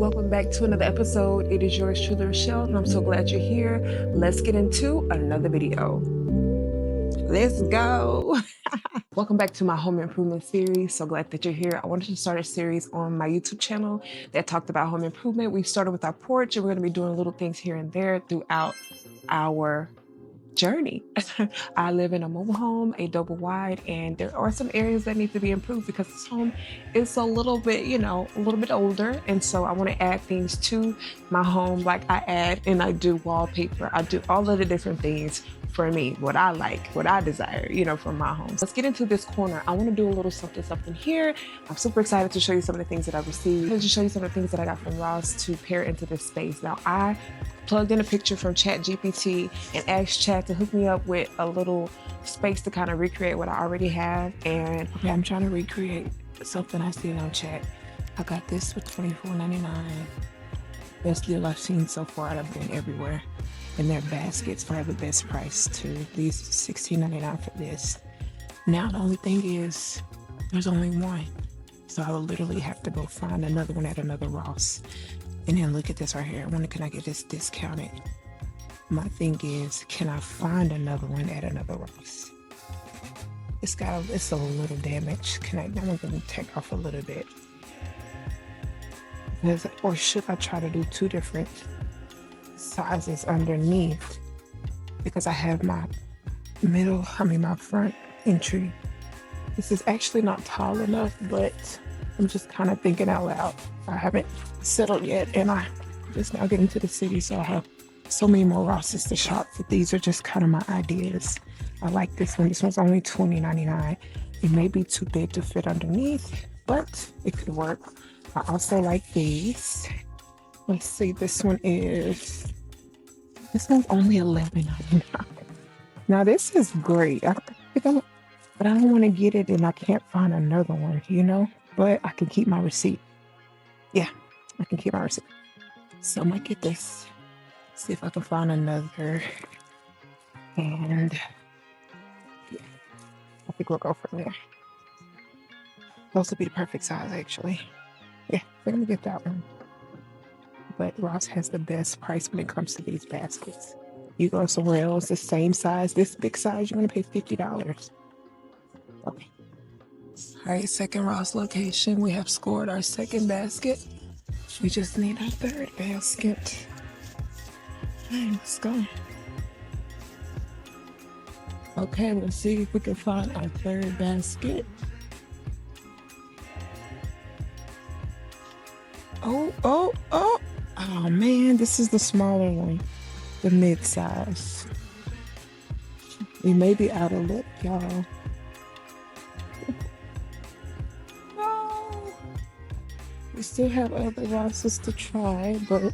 welcome back to another episode. It is yours truly, Rochelle, and I'm so glad you're here. Let's get into another video. Let's go. Welcome back to my home improvement series. So glad that you're here. I wanted to start a series on my YouTube channel that talked about home improvement. We started with our porch, and we're going to be doing little things here and there throughout our journey. I live in a mobile home, a double wide, and there are some areas that need to be improved because this home is a little bit, a little bit older. And so I want to add things to my home, like I add and I do wallpaper. I do all of the different things for me, what I like, what I desire, from my home. Let's get into this corner. I want to do a little something here. I'm super excited to show you some of the things that I received. To show you some of the things that I got from Ross to pair into this space. Now, I plugged in a picture from ChatGPT and asked Chat to hook me up with a little space to kind of recreate what I already have. And okay, I'm trying to recreate something I seen on Chat. I got this for $24.99. Best deal I've seen so far. I've been everywhere. And their baskets for the best price too. These $16.99 for this. Now the only thing is there's only one. So I will literally have to go find another one at another Ross. And then look at this right here. I wonder, can I get this discounted? My thing is, can I find another one at another Ross? It's a little damage. I'm going to take off a little bit. Or should I try to do two different sizes underneath? Because I have my front entry. This is actually not tall enough, but I'm just kind of thinking out loud. I haven't settled yet, and I just now getting to the city, so I have so many more Rosses to shop. But these are just kind of my ideas. I like this one. This one's only $20.99. It may be too big to fit underneath, but it could work. I also like these. Let's see, this one's only $11.99. Now this is great. But I don't want to get it and I can't find another one, but I can keep my receipt. Yeah, I can keep my receipt. So I might get this. See if I can find another. And yeah, I think we'll go from there. Those would be the perfect size, actually. Yeah, I'm gonna get that one. But Ross has the best price when it comes to these baskets. You go somewhere else, the same size, this big size, you're gonna pay $50. Okay. All right, second Ross location. We have scored our second basket. We just need our third basket. All right, let's go. Okay, let's see if we can find our third basket. Oh man, this is the smaller one, the mid-size. We may be out of luck, y'all. No. We still have other Rosses to try, but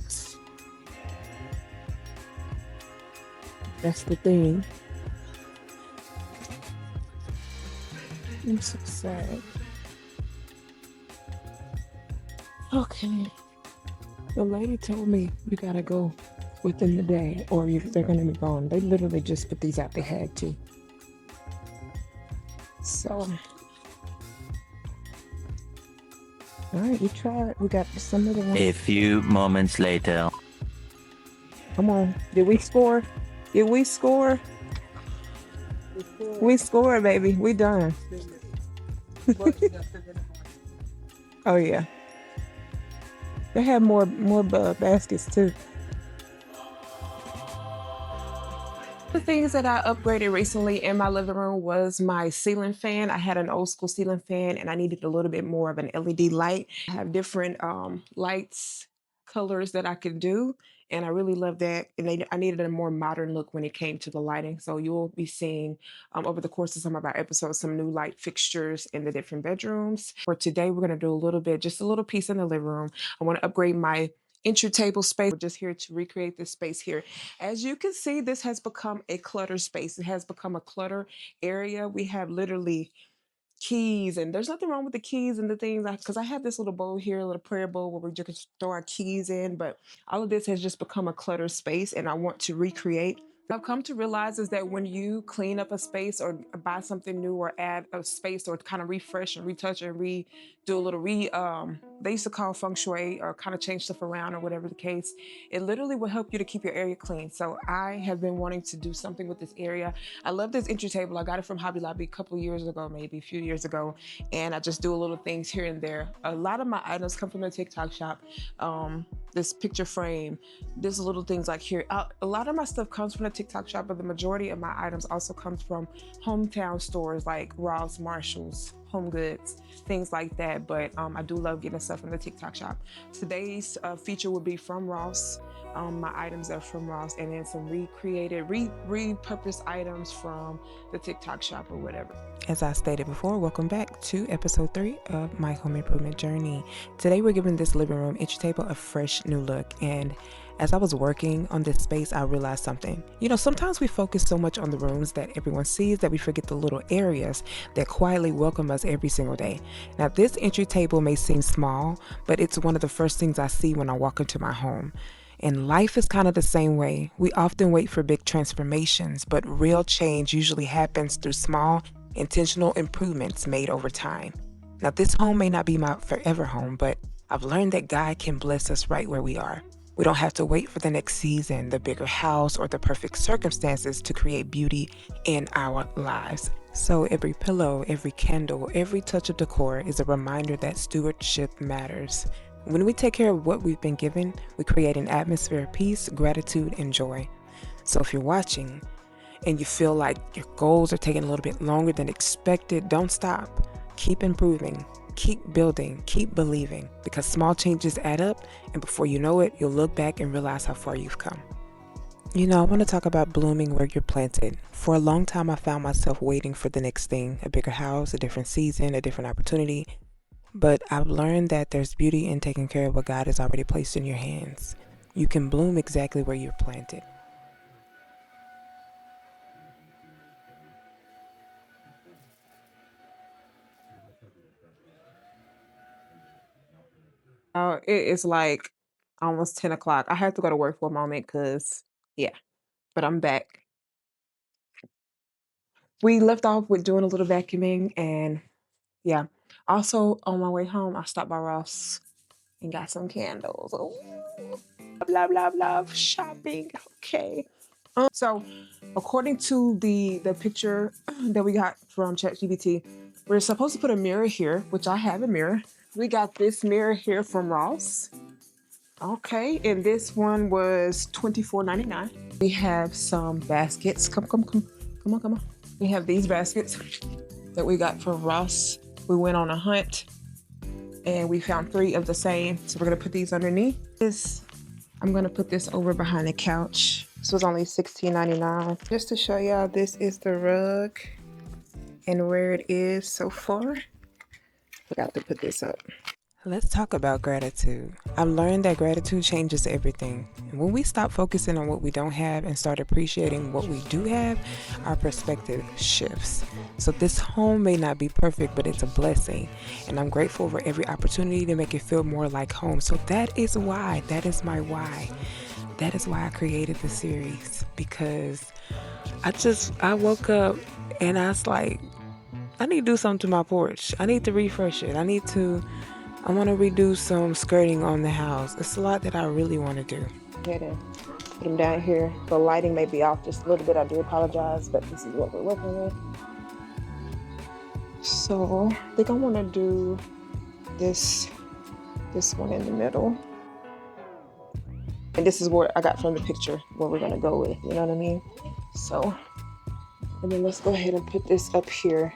that's the thing. I'm so sad. Okay. The lady told me you gotta go within the day or they're gonna be gone. They literally just put these out. They had to. So, all right, we tried. We got some of the ones. A few moments later. Come on. Did we score? Did we score? We scored, baby. We done. Oh, yeah. They have more baskets, too. The things that I upgraded recently in my living room was my ceiling fan. I had an old school ceiling fan and I needed a little bit more of an LED light. I have different lights, colors that I could do. And I really love that. And I needed a more modern look when it came to the lighting. So you'll be seeing over the course of some of our episodes, some new light fixtures in the different bedrooms. For today, we're going to do just a little piece in the living room. I want to upgrade my entry table space. We're just here to recreate this space here. As you can see, this has become a clutter space. It has become a clutter area. We have literally keys, and there's nothing wrong with the keys and the things, because I have this little bowl here, a little prayer bowl where we just throw our keys in, but all of this has just become a clutter space, and I want to recreate I've come to realize is that when you clean up a space or buy something new or add a space or kind of refresh and retouch and redo a little they used to call feng shui or kind of change stuff around or whatever the case, it literally will help you to keep your area clean. So I have been wanting to do something with this area. I love this entry table. I got it from Hobby Lobby a couple years ago, maybe a few years ago, and I just do a little things here and there. A lot of my items come from the TikTok shop. This picture frame, this little things like here. A lot of my stuff comes from the TikTok shop, but the majority of my items also comes from hometown stores like Ross, Marshalls, Home Goods, things like that. But I do love getting stuff from the TikTok shop. Today's feature will be from Ross. My items are from Ross, and then some repurposed items from the TikTok shop or whatever. As I stated before, welcome back to episode 3 of my home improvement journey. Today we're giving this living room entry table a fresh new look, and as I was working on this space, I realized something. You know, sometimes we focus so much on the rooms that everyone sees that we forget the little areas that quietly welcome us every single day. Now, this entry table may seem small, but it's one of the first things I see when I walk into my home. And life is kind of the same way. We often wait for big transformations, but real change usually happens through small, intentional improvements made over time. Now, this home may not be my forever home, but I've learned that God can bless us right where we are. We don't have to wait for the next season, the bigger house, or the perfect circumstances to create beauty in our lives. So every pillow, every candle, every touch of decor is a reminder that stewardship matters. When we take care of what we've been given, we create an atmosphere of peace, gratitude, and joy. So if you're watching and you feel like your goals are taking a little bit longer than expected, don't stop. Keep improving, keep building, keep believing, because small changes add up, and before you know it, you'll look back and realize how far you've come. You know, I want to talk about blooming where you're planted. For a long time, I found myself waiting for the next thing, a bigger house, a different season, a different opportunity. But I've learned that there's beauty in taking care of what God has already placed in your hands. You can bloom exactly where you're planted. It is like almost 10 o'clock. I had to go to work for a moment because, yeah, but I'm back. We left off with doing a little vacuuming, and yeah. Also, on my way home, I stopped by Ross and got some candles. Oh, blah, blah, blah, shopping. Okay. So, according to the picture that we got from ChatGPT, we're supposed to put a mirror here, which I have a mirror. We got this mirror here from Ross. Okay, and this one was $24.99. We have some baskets. Come on. We have these baskets that we got from Ross. We went on a hunt and we found 3 of the same. So we're gonna put these underneath. I'm gonna put this over behind the couch. This was only $16.99. Just to show y'all, this is the rug and where it is so far. Forgot to put this up. Let's talk about gratitude. I've learned that gratitude changes everything. And when we stop focusing on what we don't have and start appreciating what we do have, our perspective shifts. So this home may not be perfect, but it's a blessing. And I'm grateful for every opportunity to make it feel more like home. So that is my why. That is why I created the series, because I woke up and I was like, I need to do something to my porch. I need to refresh it. I want to redo some skirting on the house. It's a lot that I really want to do. Put them down here. The lighting may be off just a little bit. I do apologize, but this is what we're working with. So I think I want to do this one in the middle. And this is what I got from the picture, where we're going to go with, you know what I mean? So, and then let's go ahead and put this up here.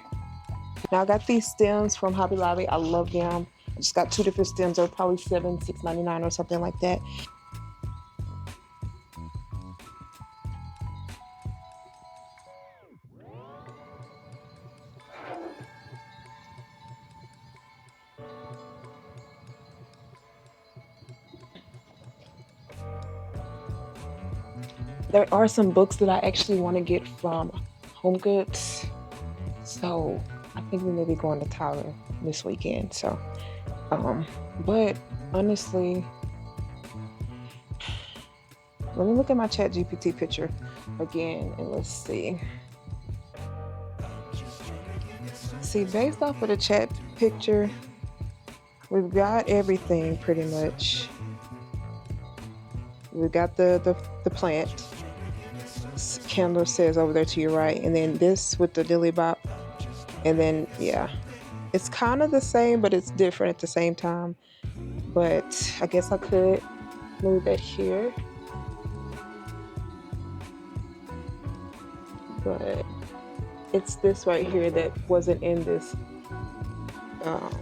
Now I got these stems from Hobby Lobby. I love them. I just got 2 different stems. They're probably $6.99 or something like that. There are some books that I actually want to get from Home Goods. So I think we may be going to Tyler this weekend. So, but honestly, Let me look at my chat GPT picture again and let's see. See, based off of the chat picture, we've got everything pretty much. We've got the plant. Candle says over there to your right, and then this with the dilly bop, and then yeah, it's kind of the same, but it's different at the same time. But I guess I could move that here, but it's this right here that wasn't in this um,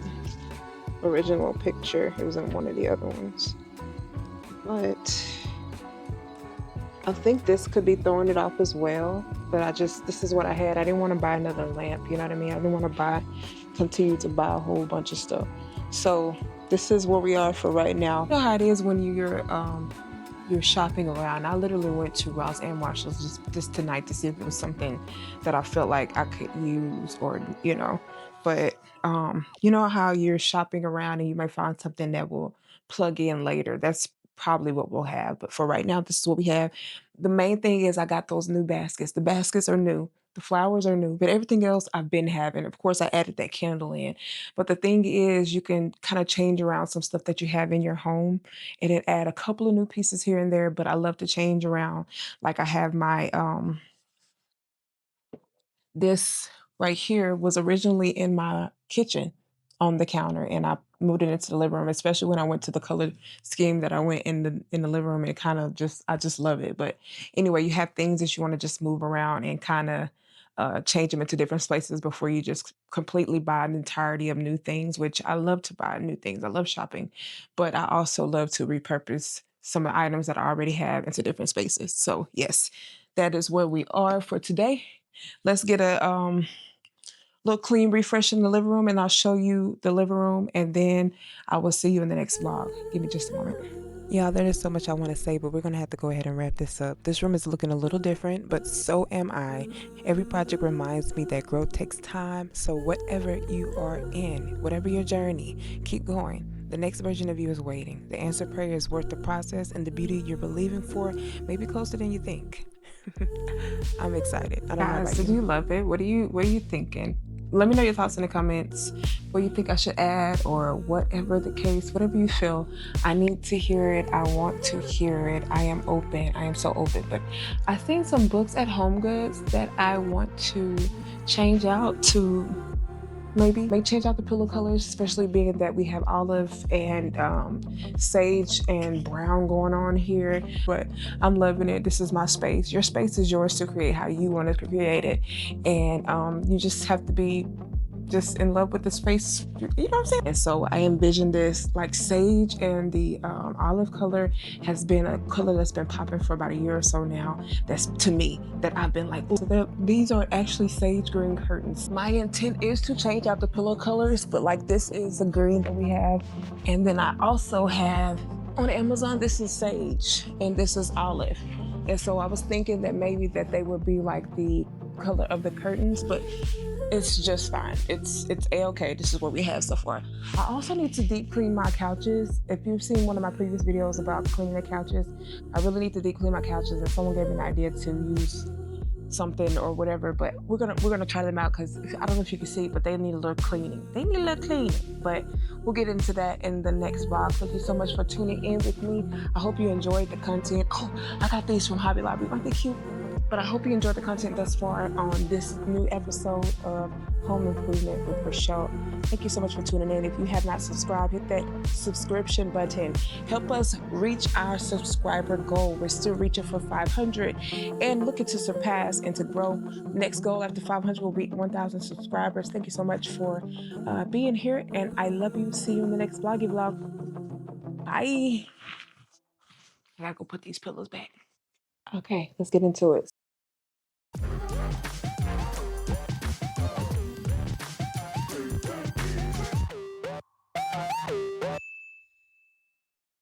original picture. It was in one of the other ones, but I think this could be throwing it off as well. But this is what I had. I didn't want to buy another lamp, you know what I mean? I didn't want to continue to buy a whole bunch of stuff. So this is where we are for right now. You know how it is when you're shopping around. I literally went to Ross and Marshall's just tonight to see if it was something that I felt like I could use, or but you know how you're shopping around and you might find something that will plug in later. That's probably what we'll have. But for right now, this is what we have. The main thing is I got those new baskets. The baskets are new. The flowers are new, but everything else I've been having. Of course, I added that candle in. But the thing is, you can kind of change around some stuff that you have in your home and then add a couple of new pieces here and there. But I love to change around. Like I have my this right here was originally in my kitchen on the counter, and I moved it into the living room, especially when I went to the color scheme that I went in the living room. It kind of I just love it. But anyway, you have things that you want to just move around and kind of change them into different spaces before you just completely buy an entirety of new things, which I love to buy new things. I love shopping, but I also love to repurpose some of the items that I already have into different spaces. So yes, that is where we are for today. Let's get a little clean refresh in the living room, and I'll show you the living room, and then I will see you in the next vlog. Give me just a moment. Yeah, there is so much I want to say, but we're going to have to go ahead and wrap this up. This room is looking a little different, but so am I. Every project reminds me that growth takes time, so whatever you are in, whatever your journey, keep going. The next version of you is waiting. The answered prayer is worth the process, and the beauty you're believing for may be closer than you think. I'm excited. I don't know about you. Do you love it? What are you thinking? Let me know your thoughts in the comments. What you think I should add, or whatever the case, whatever you feel. I need to hear it. I want to hear it. I am open. I am so open. But I've seen some books at Home Goods that I want to change out to maybe change out the pillow colors, especially being that we have olive and sage and brown going on here. But I'm loving it. This is my space. Your space is yours to create how you want to create it, and you just have to be just in love with the space, you know what I'm saying? And so I envision this like sage, and the olive color has been a color that's been popping for about a year or so now. That's to me that I've been like, so these are actually sage green curtains. My intent is to change out the pillow colors, but like this is the green that we have. And then I also have on Amazon, this is sage and this is olive. And so I was thinking that maybe that they would be like the color of the curtains, but it's just fine. It's a-okay. This is what we have so far. I also need to deep clean my couches. If you've seen one of my previous videos about cleaning the couches, I really need to deep clean my couches, and someone gave me an idea to use something or whatever, but we're gonna try them out, because I don't know if you can see, but they need a little cleaning. But we'll get into that in the next vlog. Thank you so much for tuning in with me. I hope you enjoyed the content. Oh, I got these from Hobby Lobby. Aren't they cute? But I hope you enjoyed the content thus far on this new episode of Home Improvement with Rochelle. Thank you so much for tuning in. If you have not subscribed, hit that subscription button. Help us reach our subscriber goal. We're still reaching for 500 and looking to surpass and to grow. Next goal after 500 will be 1,000 subscribers. Thank you so much for being here, and I love you. See you in the next vloggy vlog. Bye. I gotta go put these pillows back. Okay, let's get into it.